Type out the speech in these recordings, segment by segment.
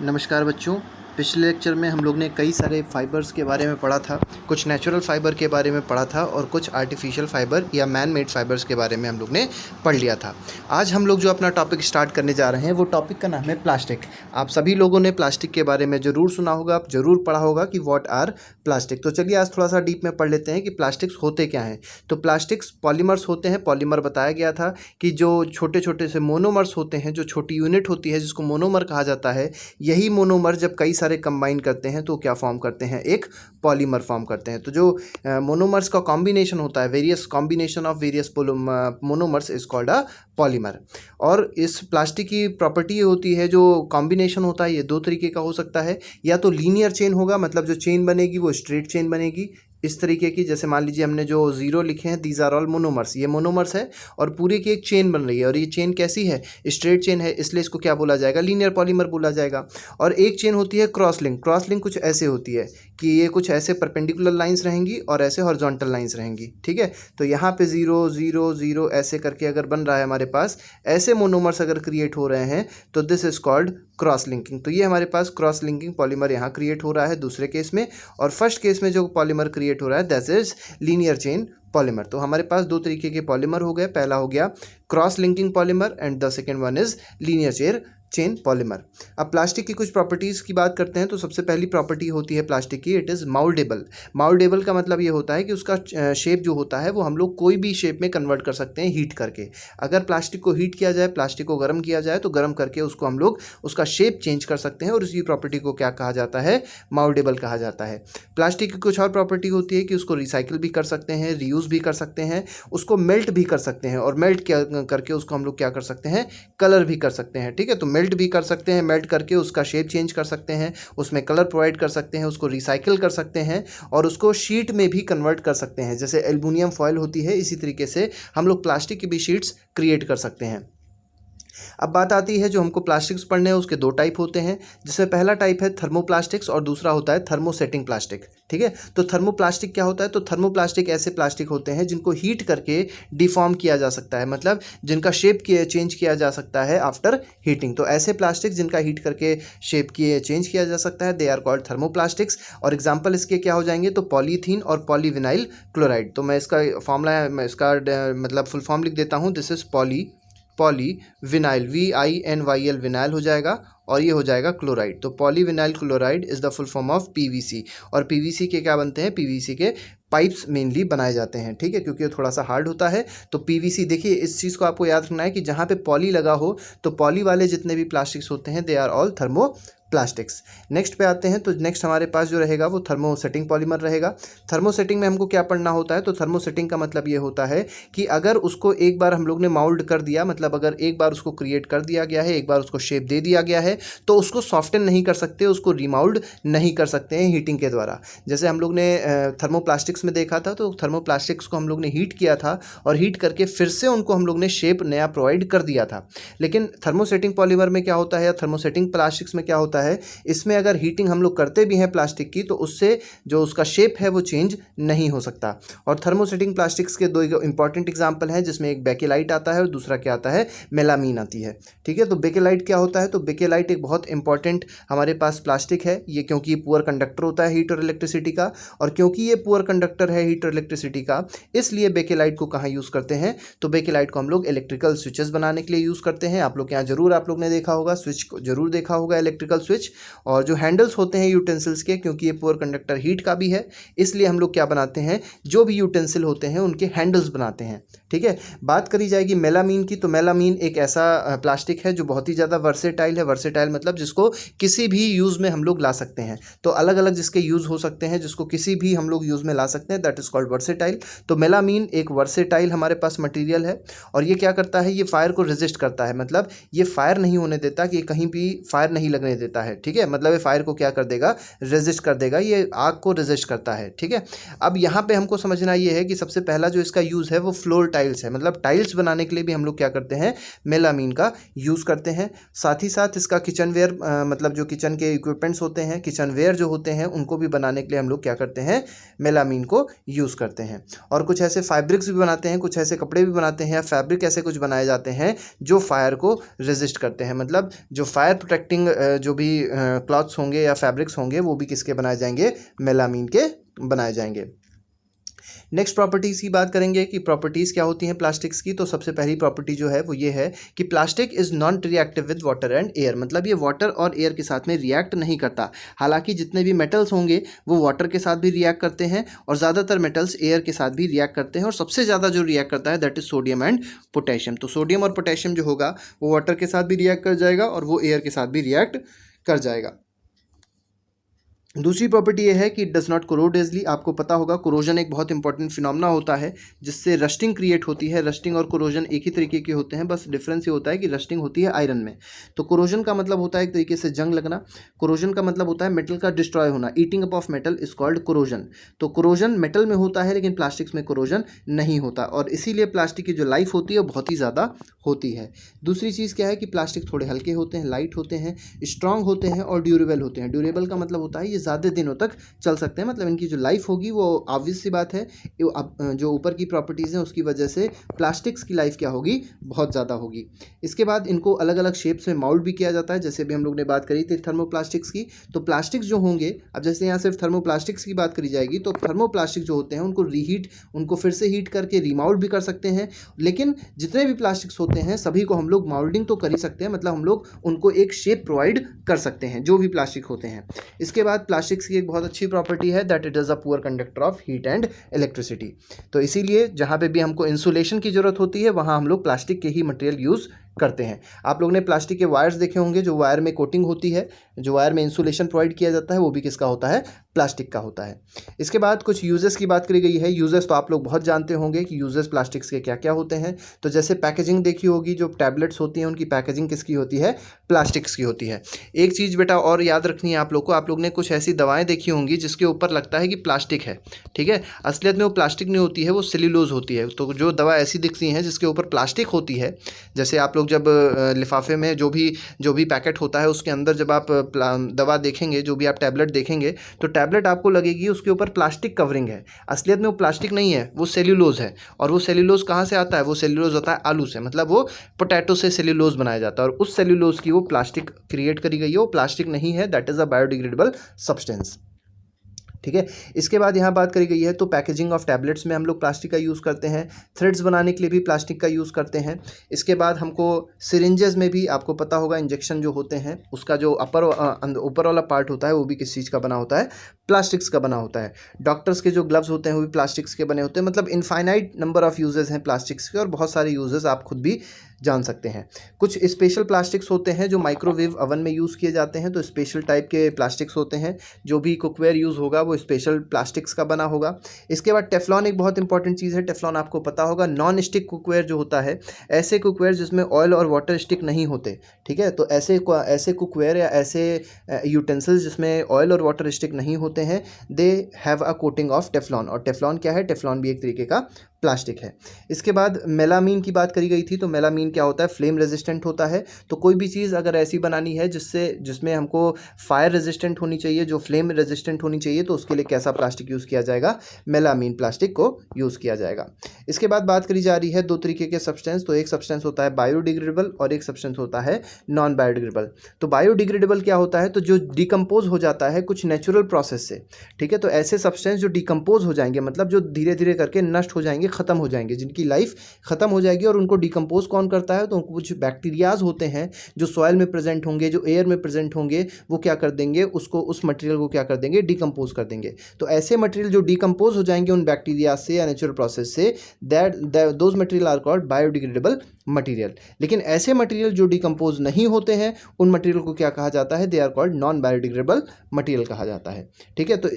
नमस्कार बच्चों। पिछले लेक्चर में हम लोग ने कई सारे फाइबर्स के बारे में पढ़ा था। कुछ नेचुरल फाइबर के बारे में पढ़ा था और कुछ आर्टिफिशियल फाइबर या मैन मेड फाइबर्स के बारे में हम लोग ने पढ़ लिया था। आज हम लोग जो अपना टॉपिक स्टार्ट करने जा रहे हैं वो टॉपिक का नाम है प्लास्टिक। आप सभी लोगों ने प्लास्टिक के बारे में ज़रूर सुना होगा, आप ज़रूर पढ़ा होगा कि व्हाट आर प्लास्टिक। तो चलिए आज थोड़ा सा डीप में पढ़ लेते हैं कि प्लास्टिक्स होते क्या हैं। तो प्लास्टिक्स पॉलीमर्स होते हैं। पॉलीमर बताया गया था कि जो छोटे छोटे से मोनोमर्स होते हैं, जो छोटी यूनिट होती है जिसको मोनोमर कहा जाता है, यही मोनोमर जब कई सारे कंबाइन करते हैं तो क्या फॉर्म करते हैं, एक पॉलीमर फॉर्म करते हैं। तो जो मोनोमर्स का कॉम्बिनेशन होता है, various combination of various monomers is called a polymer. और इस प्लास्टिक की प्रॉपर्टी ये होती है, जो कॉम्बिनेशन होता है ये दो तरीके का हो सकता है। या तो लीनियर चेन होगा, मतलब जो चेन बनेगी वो स्ट्रेट चेन बनेगी इस तरीके की। जैसे मान लीजिए हमने जो जीरो लिखे हैं, दीज आर ऑल मोनोमर्स, ये मोनोमर्स है और पूरे की एक चेन बन रही है और ये चेन कैसी है, स्ट्रेट चेन है, इसलिए इसको क्या बोला जाएगा, लीनियर पॉलीमर बोला जाएगा। और एक चेन होती है क्रॉस लिंक। क्रॉस लिंक कुछ ऐसे होती है कि ये कुछ ऐसे परपेंडिकुलर लाइंस रहेंगी और ऐसे हॉरिजॉन्टल लाइंस रहेंगी, ठीक है। तो यहाँ पे 0 0 0 ऐसे करके अगर बन रहा है हमारे पास, ऐसे मोनोमर्स अगर क्रिएट हो रहे हैं तो this is called cross linking. तो ये हमारे पास क्रॉस लिंकिंग पॉलीमर यहाँ क्रिएट हो रहा है दूसरे केस में। और फर्स्ट केस में जो पॉलीमर क्रिएट हो रहा है that is linear chain polymer. तो हमारे पास दो तरीके के पॉलीमर हो गए। पहला हो गया cross linking polymer and the second one is linear chain polymer. अब प्लास्टिक की कुछ प्रॉपर्टीज़ की बात करते हैं। तो सबसे पहली प्रॉपर्टी होती है प्लास्टिक की, इट इज़ माउल्डेबल। माउल्डेबल का मतलब ये होता है कि उसका शेप जो होता है वो हम लोग कोई भी शेप में कन्वर्ट कर सकते हैं हीट करके। अगर प्लास्टिक को हीट किया जाए, प्लास्टिक को गर्म किया जाए तो गर्म करके उसको हम लोग उसका शेप चेंज कर सकते हैं और उसी प्रॉपर्टी को क्या कहा जाता है, माउल्डेबल कहा जाता है। प्लास्टिक की कुछ और प्रॉपर्टी होती है कि उसको रिसाइकिल भी कर सकते हैं, रीयूज़ भी कर सकते हैं, उसको मेल्ट भी कर सकते हैं और मेल्ट करके उसको हम लोग क्या कर सकते हैं, कलर भी कर सकते हैं, ठीक है। तो मेल्ट भी कर सकते हैं, मेल्ट करके उसका शेप चेंज कर सकते हैं, उसमें कलर प्रोवाइड कर सकते हैं, उसको रिसाइकिल कर सकते हैं और उसको शीट में भी कन्वर्ट कर सकते हैं। जैसे एल्युमिनियम फॉयल होती है, इसी तरीके से हम लोग प्लास्टिक की भी शीट्स क्रिएट कर सकते हैं। अब बात आती है जो हमको प्लास्टिक्स पढ़ने हैं उसके दो टाइप होते हैं, जिसमें पहला टाइप है थर्मोप्लास्टिक्स और दूसरा होता है थर्मोसेटिंग प्लास्टिक, ठीक है। तो थर्मोप्लास्टिक क्या होता है, तो थर्मोप्लास्टिक ऐसे प्लास्टिक होते हैं जिनको हीट करके डिफॉर्म किया जा सकता है, मतलब जिनका शेप चेंज किया जा सकता है आफ्टर हीटिंग। तो ऐसे प्लास्टिक जिनका हीट करके शेप चेंज किया जा सकता है, दे आर कॉल्ड थर्मोप्लास्टिक्स। और एग्जाम्पल इसके क्या हो जाएंगे, तो पॉलीथीन और पॉलीविनाइल क्लोराइड। तो मैं इसका फॉर्मूला, मैं इसका मतलब फुल फॉर्म लिख देता हूँ। This is polyvinyl, VINYL vinyl हो जाएगा और ये हो जाएगा क्लोराइड। तो polyvinyl chloride is the full form of PVC। और PVC के क्या बनते हैं, PVC के पाइप्स मेनली बनाए जाते हैं, ठीक है, क्योंकि ये थोड़ा सा हार्ड होता है। तो PVC, देखिए इस चीज़ को आपको याद रखना है कि जहाँ पे पॉली लगा हो तो पॉली वाले जितने भी प्लास्टिक्स होते हैं they are all thermoplastics. Next पे आते हैं। तो नेक्स्ट हमारे पास जो रहेगा वो थर्मोसेटिंग पॉलीमर रहेगा। थर्मोसेटिंग में हमको क्या पढ़ना होता है, तो थर्मोसेटिंग का मतलब ये होता है कि अगर उसको एक बार हम लोग ने माउल्ड कर दिया, मतलब अगर एक बार उसको क्रिएट कर दिया गया है, एक बार उसको शेप दे दिया गया है, तो उसको सॉफ्टन नहीं कर सकते, उसको रिमाउल्ड नहीं कर सकते हैं हीटिंग के द्वारा। जैसे हम लोग ने थर्मोप्लास्टिक्स में देखा था, तो थर्मोप्लास्टिक्स को हम लोग ने हीट किया था और हीट करके फिर से उनको हम लोग ने शेप नया प्रोवाइड कर दिया था। लेकिन थर्मोसेटिंग पॉलीमर में क्या होता है, या थर्मोसेटिंग प्लास्टिक्स में क्या होता है, इसमें अगर हीटिंग हम लोग करते भी हैं प्लास्टिक की तो उससे जो उसका शेप है वो चेंज नहीं हो सकता। और थर्मोसेटिंग प्लास्टिक्स के दो इंपॉर्टेंट एग्जांपल हैं, जिसमें एक बेकेलाइट आता है और दूसरा क्या आता है, मेलामीन आती है, ठीक है। तो बेकेलाइट क्या होता है, तो बेकेलाइट एक बहुत इंपॉर्टेंट हमारे पास प्लास्टिक है ये, क्योंकि ये पुअर कंडक्टर होता है हीट और इलेक्ट्रिसिटी का। और क्योंकि ये पुअर कंडक्टर है हीट और इलेक्ट्रिसिटी का, इसलिए बेकेलाइट को कहाँ यूज़ करते हैं, तो बेकेलाइट को हम लोग इलेक्ट्रिकल स्विचेस बनाने के लिए यूज़ करते हैं। आप लोग के यहाँ जरूर आप लोग ने देखा होगा, स्विच को जरूर देखा होगा, इलेक्ट्रिकल स्विच। और जो हैंडल्स होते हैं यूटेंसिल्स के, क्योंकि ये पुअर कंडक्टर हीट का भी है, इसलिए हम लोग क्या बनाते हैं, जो भी यूटेंसिल होते हैं उनके हैंडल्स बनाते हैं, ठीक है। बात करी जाएगी मेलामीन की, तो मेलामीन एक ऐसा प्लास्टिक है जो बहुत ही ज़्यादा वर्सेटाइल है। वर्सेटाइल मतलब जिसको किसी भी यूज़ में हम लोग ला सकते हैं। तो अलग अलग जिसके यूज़ हो सकते हैं, जिसको किसी भी हम लोग यूज़ में ला सकते हैं, दैट इज़ कॉल्ड वर्सेटाइल। तो मेलामीन एक वर्सेटाइल हमारे पास मटेरियल है और ये क्या करता है, ये फायर को रेजिस्ट करता है, मतलब ये फायर नहीं होने देता, कि कहीं भी फायर नहीं लगने देता है, ठीक है। मतलब ये फायर को क्या कर देगा, रेजिस्ट कर देगा, ये आग को रेजिस्ट करता है, ठीक है। अब यहाँ पे हमको समझना ये है कि सबसे पहला जो इसका यूज़ है वो फ्लोर टाइल्स है, मतलब टाइल्स बनाने के लिए भी हम लोग क्या करते हैं, मेलामीन का यूज़ करते हैं। साथ ही साथ इसका किचनवेयर मतलब जो किचन के इक्विपमेंट्स होते हैं, किचनवेयर जो होते हैं, उनको भी बनाने के लिए हम लोग क्या करते हैं, मेलामीन को यूज़ करते हैं। और कुछ ऐसे फैब्रिक्स भी बनाते हैं, कुछ ऐसे कपड़े भी बनाते हैं या फैब्रिक ऐसे कुछ बनाए जाते हैं जो फायर को रेजिस्ट करते हैं। मतलब जो फायर प्रोटेक्टिंग जो भी क्लॉथ्स होंगे या फैब्रिक्स होंगे वो भी किसके बनाए जाएंगे, मेलामीन के बनाए जाएंगे। नेक्स्ट प्रॉपर्टीज़ की बात करेंगे कि प्रॉपर्टीज़ क्या होती हैं प्लास्टिक्स की। तो सबसे पहली प्रॉपर्टी जो है वो ये है कि plastic is non reactive with water and air, मतलब ये वाटर और एयर के साथ में रिएक्ट नहीं करता। हालांकि जितने भी मेटल्स होंगे वो वाटर के साथ भी रिएक्ट करते हैं और ज़्यादातर मेटल्स एयर के साथ भी रिएक्ट करते हैं, और सबसे ज़्यादा जो रिएक्ट करता है that is sodium and potassium. तो सोडियम और पोटेशियम जो होगा वो वाटर के साथ भी रिएक्ट कर जाएगा और वो एयर के साथ भी रिएक्ट कर जाएगा। दूसरी प्रॉपर्टी ये है कि it does not corrode easily. आपको पता होगा कोरोजन एक बहुत इंपॉर्टेंट फिनोमेना होता है जिससे रस्टिंग क्रिएट होती है। रस्टिंग और कोरोजन एक ही तरीके के होते हैं, बस डिफरेंस ये होता है कि रस्टिंग होती है आयरन में। तो कोरोजन का मतलब होता है एक तरीके से जंग लगना। कोरोजन का मतलब होता है मेटल का डिस्ट्रॉय होना। Eating up of metal is called corrosion. तो कोरोजन मेटल में होता है लेकिन प्लास्टिक्स में कोरोजन नहीं होता, और इसीलिए प्लास्टिक की जो लाइफ होती है वो बहुत ही ज़्यादा होती है। दूसरी चीज़ क्या है कि प्लास्टिक थोड़े हल्के होते हैं, लाइट होते हैं, स्ट्रांग होते हैं और ड्यूरेबल होते हैं। ड्यूरेबल का मतलब होता है ये ज़्यादा दिनों तक चल सकते हैं, मतलब इनकी जो लाइफ होगी वो ऑब्वियस सी बात है, जो ऊपर की प्रॉपर्टीज़ हैं उसकी वजह से प्लास्टिक्स की लाइफ क्या होगी, बहुत ज़्यादा होगी। इसके बाद इनको अलग अलग शेप्स में माउल्ड भी किया जाता है, जैसे भी हम लोग ने बात करी थी थर्मोप्लास्टिक्स की। तो प्लास्टिक्स जो होंगे, अब जैसे यहाँ सिर्फ थर्मोप्लास्टिक्स की बात करी जाएगी, तो थर्मोप्लास्टिक जो होते हैं उनको फिर से हीट करके रीमाउल्ड भी कर सकते हैं। लेकिन जितने भी प्लास्टिक्स होते हैं सभी को हम लोग माउल्डिंग तो कर ही सकते हैं, मतलब हम लोग उनको एक शेप प्रोवाइड कर सकते हैं जो भी प्लास्टिक होते हैं। इसके बाद प्लास्टिक्स की एक बहुत अच्छी प्रॉपर्टी है that it is a poor conductor of heat and electricity. तो इसीलिए जहाँ पे भी हमको इंसुलेशन की ज़रूरत होती है वहाँ हम लोग प्लास्टिक के ही मटेरियल यूज़ करते हैं। आप लोगों ने प्लास्टिक के वायर्स देखे होंगे, जो वायर में कोटिंग होती है, जो वायर में इंसुलेशन प्रोवाइड किया जाता है वो भी किसका होता है, प्लास्टिक का होता है। इसके बाद कुछ यूजेस की बात करी गई है। यूजेस तो आप लोग बहुत जानते होंगे कि यूजेस प्लास्टिक्स के क्या क्या होते हैं। तो जैसे पैकेजिंग देखी होगी, जो टैबलेट्स होती हैं उनकी पैकेजिंग किसकी होती है, प्लास्टिक्स की होती है। एक चीज़ बेटा और याद रखनी है आप लोग ने कुछ ऐसी दवाएं देखी होंगी जिसके ऊपर लगता है कि प्लास्टिक है, ठीक है, असलियत में वो प्लास्टिक नहीं होती है, वो सेल्यूलोज होती है। तो जो दवा ऐसी दिखती हैं जिसके ऊपर प्लास्टिक होती है, जैसे आप लोग जब लिफाफे में जो भी पैकेट होता है उसके अंदर जब आप दवा देखेंगे, जो भी आप टैबलेट देखेंगे, तो टैबलेट आपको लगेगी उसके ऊपर प्लास्टिक कवरिंग है। असलियत में वो प्लास्टिक नहीं है, वो सेल्यूलोज है। और वो सेल्यूलोज कहाँ से आता है, वो सेल्यूलोज होता है आलू से, मतलब वो पोटैटो से सेल्यूलोज बनाया जाता है, और उस सेल्यूलोज की वो प्लास्टिक क्रिएट करी गई है। वो प्लास्टिक नहीं है, that is a biodegradable substance, ठीक है। इसके बाद यहाँ बात करी गई है तो पैकेजिंग ऑफ टैबलेट्स में हम लोग प्लास्टिक का यूज़ करते हैं। थ्रेड्स बनाने के लिए भी प्लास्टिक का यूज़ करते हैं। इसके बाद हमको सिरिंजेस में भी आपको पता होगा इंजेक्शन जो होते हैं उसका जो ऊपर वाला पार्ट होता है वो भी किस चीज़ का बना होता है, प्लास्टिक्स का बना होता है। डॉक्टर्स के जो ग्लव्स होते हैं वो भी प्लास्टिक्स के बने होते हैं। मतलब इनफाइनाइट नंबर ऑफ यूजेस हैं प्लास्टिक्स के, और बहुत सारे यूजेस आप खुद भी जान सकते हैं। कुछ स्पेशल प्लास्टिक्स होते हैं जो माइक्रोवेव ओवन में यूज़ किए जाते हैं, तो स्पेशल टाइप के प्लास्टिक्स होते हैं। जो भी कुकवेयर यूज़ होगा वो स्पेशल प्लास्टिक्स का बना होगा। इसके बाद टेफ्लॉन एक बहुत इंपॉर्टेंट चीज़ है। टेफ्लॉन आपको पता होगा नॉन स्टिक कुकवेयर जो होता है, ऐसे कुकवेयर जिसमें ऑयल और वाटर स्टिक नहीं होते, ठीक है। तो ऐसे कुकवेयर या ऐसे यूटेंसिल्स जिसमें ऑयल और वाटर स्टिक नहीं होते हैं, they have a coating of Teflon. और टेफ्लॉन क्या है, टेफ्लॉन भी एक तरीके का प्लास्टिक है। इसके बाद मेलामीन की बात करी गई थी, तो मेलामीन क्या होता है, फ्लेम रेजिस्टेंट होता है। तो कोई भी चीज़ अगर ऐसी बनानी है जिसमें हमको फायर रेजिस्टेंट होनी चाहिए, जो फ्लेम रेजिस्टेंट होनी चाहिए, तो उसके लिए कैसा प्लास्टिक यूज़ किया जाएगा, मेलामीन प्लास्टिक को यूज़ किया जाएगा। इसके बाद बात करी जा रही है दो तरीके के सब्सटेंस। तो एक सब्सटेंस होता है बायोडिग्रेडेबल और एक सब्सटेंस होता है नॉन बायोडिग्रेडेबल। तो बायोडिग्रेडेबल क्या होता है, तो जो डिकम्पोज हो जाता है कुछ नेचुरल प्रोसेस से, ठीक है। तो ऐसे सब्सटेंस जो डिकम्पोज हो जाएंगे, मतलब जो धीरे धीरे करके नष्ट हो जाएंगे, ख़त्म हो जाएंगे, जिनकी लाइफ ख़त्म हो जाएगी, और उनको डिकम्पोज कौन करता है, तो कुछ बैक्टीरियाज होते हैं जो सॉइल में प्रेजेंट होंगे, जो एयर में प्रेजेंट होंगे, वो क्या कर देंगे, उस मटेरियल को क्या कर देंगे, डिकम्पोज कर देंगे। तो ऐसे मटेरियल जो डिकम्पोज हो जाएंगे उन बैक्टीरिया से या नेचुरल प्रोसेस से, those material are called biodegradable material. लेकिन ऐसे मटेरियल जो डिकम्पोज नहीं होते हैं उन मटेरियल को क्या कहा जाता है, they are called non biodegradable material कहा जाता है, ठीक है। तो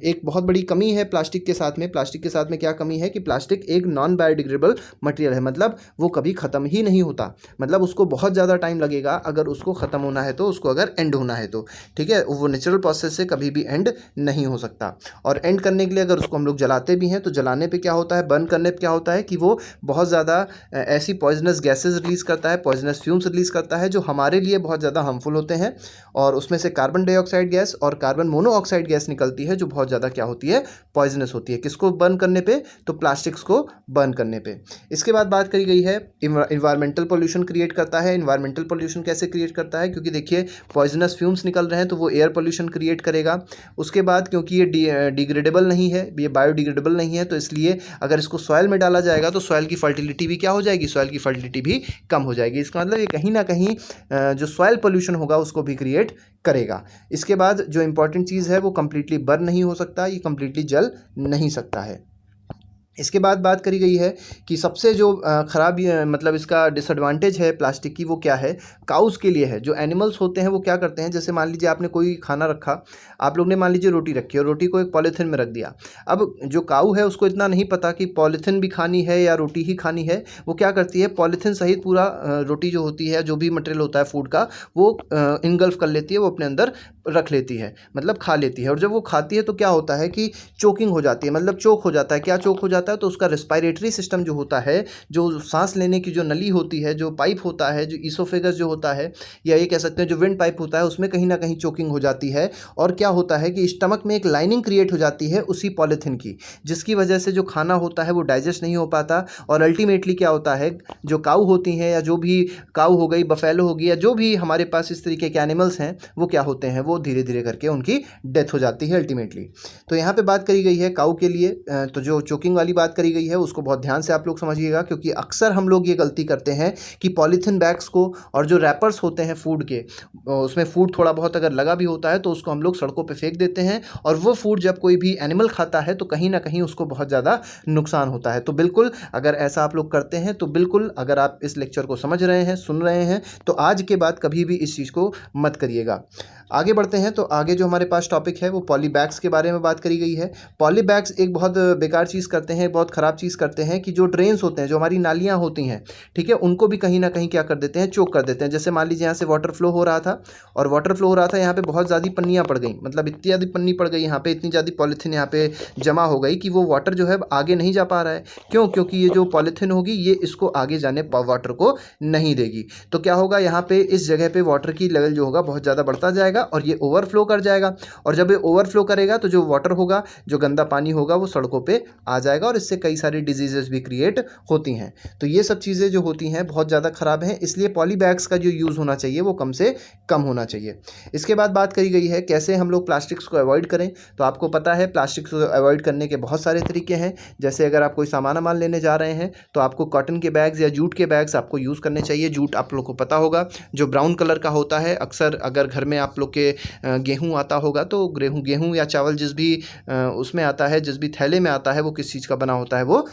एक बहुत बड़ी कमी है प्लास्टिक के साथ में क्या कमी है कि प्लास्टिक एक नॉन बायोडिग्रेडेबल मटेरियल है, मतलब वो कभी ख़त्म ही नहीं होता, मतलब उसको बहुत ज़्यादा टाइम लगेगा अगर उसको ख़त्म होना है, तो उसको अगर एंड होना है तो, ठीक है। वो नेचुरल प्रोसेस से कभी भी एंड नहीं हो सकता। और एंड करने के लिए अगर उसको हम लोग जलाते भी हैं तो जलाने पे क्या होता है, बर्न करने पे क्या होता है कि वो बहुत ज़्यादा ऐसी पॉइजनस पॉइजनस गैसेज रिलीज़ करता है, पॉइजनस फ्यूम्स रिलीज़ करता है जो हमारे लिए बहुत ज़्यादा हार्मफुल होते हैं। और उसमें से कार्बन डाइऑक्साइड गैस और कार्बन मोनोऑक्साइड गैस निकलती है जो बहुत ज़्यादा क्या होती है, पॉइजनस होती है। किसको बर्न करने पे? तो प्लास्टिक्स को बर्न करने पे। इसके बाद बात करी गई है इन्वायरमेंटल पोल्यूशन क्रिएट करता है। इन्वायरमेंटल पोल्यूशन कैसे क्रिएट करता है? क्योंकि देखिए पॉइजनस फ्यूम्स निकल रहे हैं तो वो एयर पोल्यूशन क्रिएट करेगा। उसके बाद क्योंकि ये डिग्रेडेबल नहीं है, ये बायोडिग्रेडेबल नहीं है, तो इसलिए अगर इसको सॉइल में डाला जाएगा तो सॉइल की फर्टिलिटी भी क्या हो जाएगी, सॉइल की फर्टिलिटी भी कम हो जाएगी। इसका मतलब ये कहीं ना कहीं जो सॉइल पोल्यूशन होगा उसको भी क्रिएट करेगा। इसके बाद जो इंपॉर्टेंट चीज़ है वो कंप्लीटली बर्न नहीं हो सकता, ये कंप्लीटली जल नहीं सकता है। इसके बाद बात करी गई है कि सबसे जो ख़राब मतलब इसका डिसएडवांटेज है प्लास्टिक की, वो क्या है? काउज़ के लिए है। जो एनिमल्स होते हैं वो क्या करते हैं, जैसे मान लीजिए आपने कोई खाना रखा, आप लोग ने मान लीजिए रोटी रखी और रोटी को एक पॉलीथिन में रख दिया। अब जो काऊ है उसको इतना नहीं पता कि पॉलीथिन भी खानी है या रोटी ही खानी है। वो क्या करती है, पॉलीथिन सहित पूरा रोटी जो होती है, जो भी मटेरियल होता है फूड का, वो इनगल्फ कर लेती है, वो अपने अंदर रख लेती है, मतलब खा लेती है। और जब वो खाती है तो क्या होता है कि चोकिंग हो जाती है, मतलब चोक हो जाता है। क्या चोक हो जाता है? तो उसका रेस्पिरेटरी सिस्टम जो होता है, जो सांस लेने की जो नली होती है, जो पाइप होता है, जो ईसोफेगस जो होता है, या ये कह सकते हैं जो विंड पाइप होता है, उसमें कहीं ना कहीं चोकिंग हो जाती है। और क्या होता है कि स्टमक में एक लाइनिंग क्रिएट हो जाती है उसी पॉलीथिन की, जिसकी वजह से जो खाना होता है वो डाइजेस्ट नहीं हो पाता। और अल्टीमेटली क्या होता है, जो काऊ होती हैं, या जो भी काऊ हो गई, बफेलो हो गई, या जो भी हमारे पास इस तरीके के एनिमल्स हैं, वो क्या होते हैं, वो धीरे धीरे करके उनकी डेथ हो जाती है अल्टीमेटली। तो यहाँ पे बात करी गई है काऊ के लिए। तो जो चोकिंग वाली बात करी गई है उसको बहुत ध्यान से आप लोग समझिएगा, क्योंकि अक्सर हम लोग ये गलती करते हैं कि पॉलीथिन बैग्स को और जो रैपर्स होते हैं फूड के, उसमें फूड थोड़ा बहुत अगर लगा भी होता है तो उसको हम लोग सड़कों पे फेंक देते हैं। और वो फूड जब कोई भी एनिमल खाता है तो कहीं ना कहीं उसको बहुत ज़्यादा नुकसान होता है। तो बिल्कुल अगर ऐसा आप लोग करते हैं तो बिल्कुल, अगर आप इस लेक्चर को समझ रहे हैं, सुन रहे हैं, तो आज के बाद कभी भी इस चीज़ को मत करिएगा। आगे बढ़ते हैं। तो आगे जो हमारे पास टॉपिक है वो पॉली बैग्स के बारे में बात करी गई है। पॉली बैग्स एक बहुत बेकार चीज़ करते हैं, बहुत ख़राब चीज़ करते हैं कि जो ड्रेन्स होते हैं, जो हमारी नालियाँ होती हैं, ठीक है, उनको भी कहीं ना कहीं क्या कर देते हैं, चोक कर देते हैं। जैसे मान लीजिए यहाँ से वाटर फ्लो हो रहा था, और वाटर फ्लो हो रहा था, यहाँ पे बहुत ज़्यादा पन्नियाँ पड़ गई, मतलब इतनी ज़्यादा पन्नी पड़ गई यहाँ पे, इतनी ज़्यादा पॉलीथिन यहाँ पे जमा हो गई कि वो वाटर जो है आगे नहीं जा पा रहा है। क्यों? क्योंकि ये जो पॉलीथिन होगी ये इसको आगे जाने वाटर को नहीं देगी। तो क्या होगा, यहाँ पे इस जगह पे वाटर की लेवल जो होगा बहुत ज़्यादा बढ़ता जाएगा और ये ओवरफ्लो कर जाएगा। और जब ये ओवरफ्लो करेगा तो जो वाटर होगा, जो गंदा पानी होगा, वो सड़कों पे आ जाएगा और इससे कई सारी डिजीजेस भी क्रिएट होती हैं। तो ये सब चीज़ें जो होती हैं बहुत ज़्यादा ख़राब हैं, इसलिए पॉली बैग्स का जो यूज़ होना चाहिए वो कम से कम होना चाहिए। इसके बाद बात करी गई है कैसे हम लोग प्लास्टिक्स को अवॉइड करें। तो आपको पता है प्लास्टिक्स को अवॉइड करने के बहुत सारे तरीके हैं। जैसे अगर आप कोई सामान लेने जा रहे हैं तो आपको कॉटन के बैग्स या जूट के बैग्स आपको यूज़ करने चाहिए। जूट आप लोग को पता होगा जो ब्राउन कलर का होता है। अक्सर अगर घर में आप लोग के गेहूँ आता होगा तो गेहूँ या चावल जिस भी उसमें आता है, जिस भी थैले में आता है, वो किस चीज़ का बना होता है, वो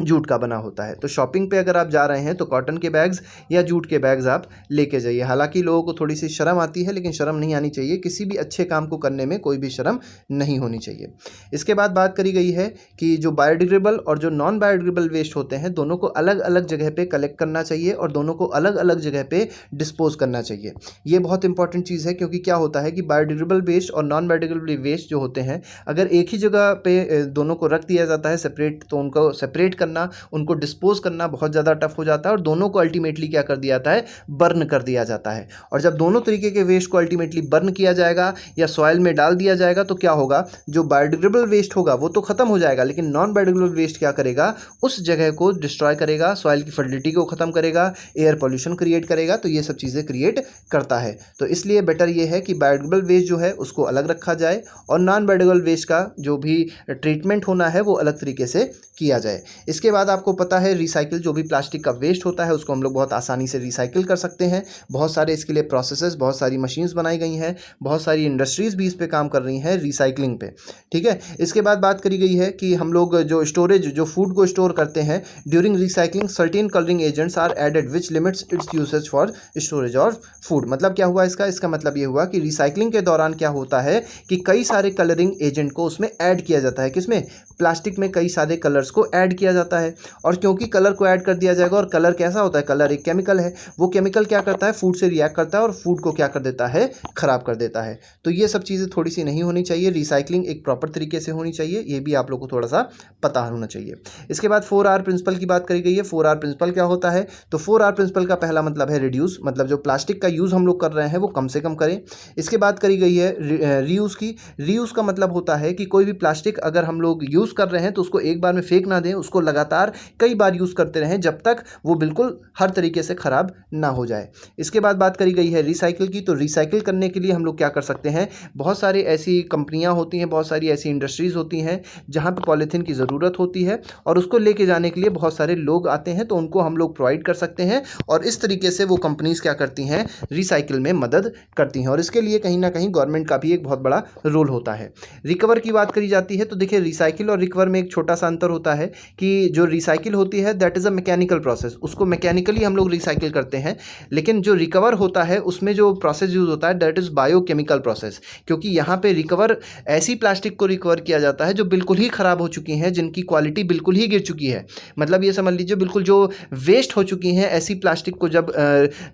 जूट का बना होता है। तो शॉपिंग पे अगर आप जा रहे हैं तो कॉटन के बैग्स या जूट के बैग्स आप लेके जाइए। हालांकि लोगों को थोड़ी सी शर्म आती है, लेकिन शर्म नहीं आनी चाहिए। किसी भी अच्छे काम को करने में कोई भी शर्म नहीं होनी चाहिए। इसके बाद बात करी गई है कि जो बायोडिग्रेडेबल और जो नॉन बायोडिग्रेडेबल वेस्ट होते हैं, दोनों को अलग अलग जगह पर कलेक्ट करना चाहिए और दोनों को अलग अलग जगह पर डिस्पोज करना चाहिए। ये बहुत इंपॉर्टेंट चीज़ है, क्योंकि क्या होता है कि बायोडिग्रेडेबल वेस्ट और नॉन बायोडिग्रेडेबल वेस्ट जो होते हैं, अगर एक ही जगह पे दोनों को रख दिया जाता है सेपरेट, तो उनको सेपरेट करना, उनको डिस्पोज करना बहुत ज़्यादा टफ हो जाता है और दोनों को अल्टीमेटली क्या कर दिया जाता है, बर्न कर दिया जाता है। और जब दोनों तरीके के वेस्ट को अल्टीमेटली बर्न किया जाएगा या सॉइल में डाल दिया जाएगा तो क्या होगा, जो बायोडिग्रेडेबल वेस्ट होगा वो तो खत्म हो जाएगा, लेकिन नॉन बायोडिग्रेडेबल वेस्ट क्या करेगा, उस जगह को डिस्ट्रॉय करेगा, सॉइल की फर्टिलिटी को खत्म करेगा, एयर पोल्यूशन क्रिएट करेगा। तो ये सब चीज़ें क्रिएट करता है। तो इसलिए बेटर ये है कि बायोडिग्रेडेबल वेस्ट जो है उसको अलग रखा जाए और नॉन बायोडिग्रेडेबल वेस्ट का जो भी ट्रीटमेंट होना है वो अलग तरीके से किया जाए। इसके बाद आपको पता है रिसाइकिल, जो भी प्लास्टिक का वेस्ट होता है उसको हम लोग बहुत आसानी से रिसाइकिल कर सकते हैं। बहुत सारे इसके लिए प्रोसेसेस, बहुत सारी मशीन्स बनाई गई हैं, बहुत सारी इंडस्ट्रीज़ भी इस पे काम कर रही हैं रिसाइकलिंग पे, ठीक है। इसके बाद बात करी गई है कि हम लोग जो स्टोरेज, जो फूड को स्टोर करते हैं, during recycling certain colouring agents are added which limits its usage for storage of food. मतलब क्या हुआ इसका मतलब ये हुआ कि रिसाइकलिंग के दौरान क्या होता है कि कई सारे कलरिंग एजेंट को उसमें ऐड किया जाता है। किसमें? प्लास्टिक में कई सारे कलर्स को ऐड किया जाता जाता है। और क्योंकि कलर को ऐड कर दिया जाएगा, और कलर कैसा होता है, कलर एक केमिकल है, वो केमिकल क्या करता है, फूड से रिएक्ट करता है और फूड को क्या कर देता है, ख़राब कर देता है। तो ये सब चीज़ें थोड़ी सी नहीं होनी चाहिए। रिसाइकलिंग एक प्रॉपर तरीके से होनी चाहिए, ये भी आप लोग को थोड़ा सा पता होना चाहिए। इसके बाद 4R प्रिंसिपल की बात करी गई है। 4R प्रिंसिपल क्या होता है, तो 4R प्रिंसिपल का पहला मतलब है रिड्यूस, मतलब जो प्लास्टिक का यूज़ हम लोग कर रहे हैं वो कम से कम करें। इसके बाद करी गई है रीयूज़ की। रीयूज़ का मतलब होता है कि कोई भी प्लास्टिक अगर हम लोग यूज़ कर रहे हैं तो उसको एक बार में फेंक ना दें, उसको लगातार कई बार यूज़ करते रहें जब तक वो बिल्कुल हर तरीके से ख़राब ना हो जाए। इसके बाद बात करी गई है रिसाइकिल की। तो रिसाइकिल करने के लिए हम लोग क्या कर सकते हैं, बहुत सारी ऐसी कंपनियां होती हैं, बहुत सारी ऐसी इंडस्ट्रीज़ होती हैं जहां पे पॉलीथीन की ज़रूरत होती है और उसको लेके जाने के लिए बहुत सारे लोग आते हैं, तो उनको हम लोग प्रोवाइड कर सकते हैं और इस तरीके से वो कंपनीज़ क्या करती हैं, रिसाइकिल में मदद करती हैं। और इसके लिए कहीं ना कहीं गवर्नमेंट का भी एक बहुत बड़ा रोल होता है। रिकवर की बात करी जाती है तो देखिए रिसाइकिल और रिकवर में एक छोटा सा अंतर होता है कि जो रिसाइकिल होती है that is a mechanical process, उसको मैकेनिकली हम लोग रिसाइकिल करते हैं। लेकिन जो रिकवर होता है उसमें जो प्रोसेस यूज़ होता है दैट इज़ बायोकेमिकल प्रोसेस, क्योंकि यहाँ पे रिकवर ऐसी प्लास्टिक को रिकवर किया जाता है जो बिल्कुल ही ख़राब हो चुकी हैं, जिनकी क्वालिटी बिल्कुल ही गिर चुकी है। मतलब ये समझ लीजिए बिल्कुल जो वेस्ट हो चुकी हैं, ऐसी प्लास्टिक को जब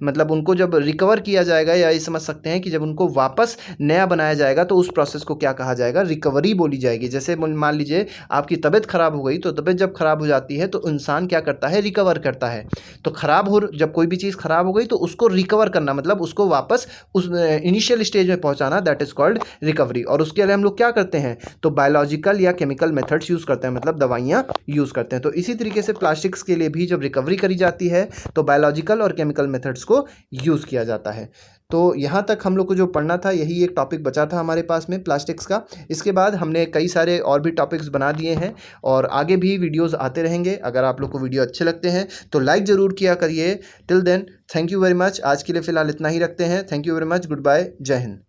मतलब उनको जब रिकवर किया जाएगा, या ये समझ सकते हैं कि जब उनको वापस नया बनाया जाएगा तो उस प्रोसेस को क्या कहा जाएगा, रिकवरी बोली जाएगी। जैसे मान लीजिए आपकी तबीयत ख़राब हो गई, तो तबीयत जब ख़राब हो जाती है तो इंसान क्या करता है, रिकवर करता है। तो जब कोई भी चीज़ ख़राब हो गई तो उसको रिकवर करना, मतलब उसको वापस उस इनिशियल स्टेज में पहुंचाना, दैट इज़ कॉल्ड रिकवरी। और उसके लिए हम लोग क्या करते हैं, तो बायोलॉजिकल या केमिकल मेथड्स यूज़ करते हैं, मतलब दवाइयाँ यूज़ करते हैं। तो इसी तरीके से प्लास्टिक्स के लिए भी जब रिकवरी करी जाती है तो बायोलॉजिकल और केमिकल मेथड्स को यूज़ किया जाता है। तो यहाँ तक हम लोग को जो पढ़ना था, यही एक टॉपिक बचा था हमारे पास में प्लास्टिक्स का। इसके बाद हमने कई सारे और भी टॉपिक्स बना दिए हैं और आगे भी वीडियोस आते रहेंगे। अगर आप लोग को वीडियो अच्छे लगते हैं तो लाइक ज़रूर किया करिए। Till then thank you very much. आज के लिए फ़िलहाल इतना ही रखते हैं। Thank you very much. Goodbye. जय हिंद।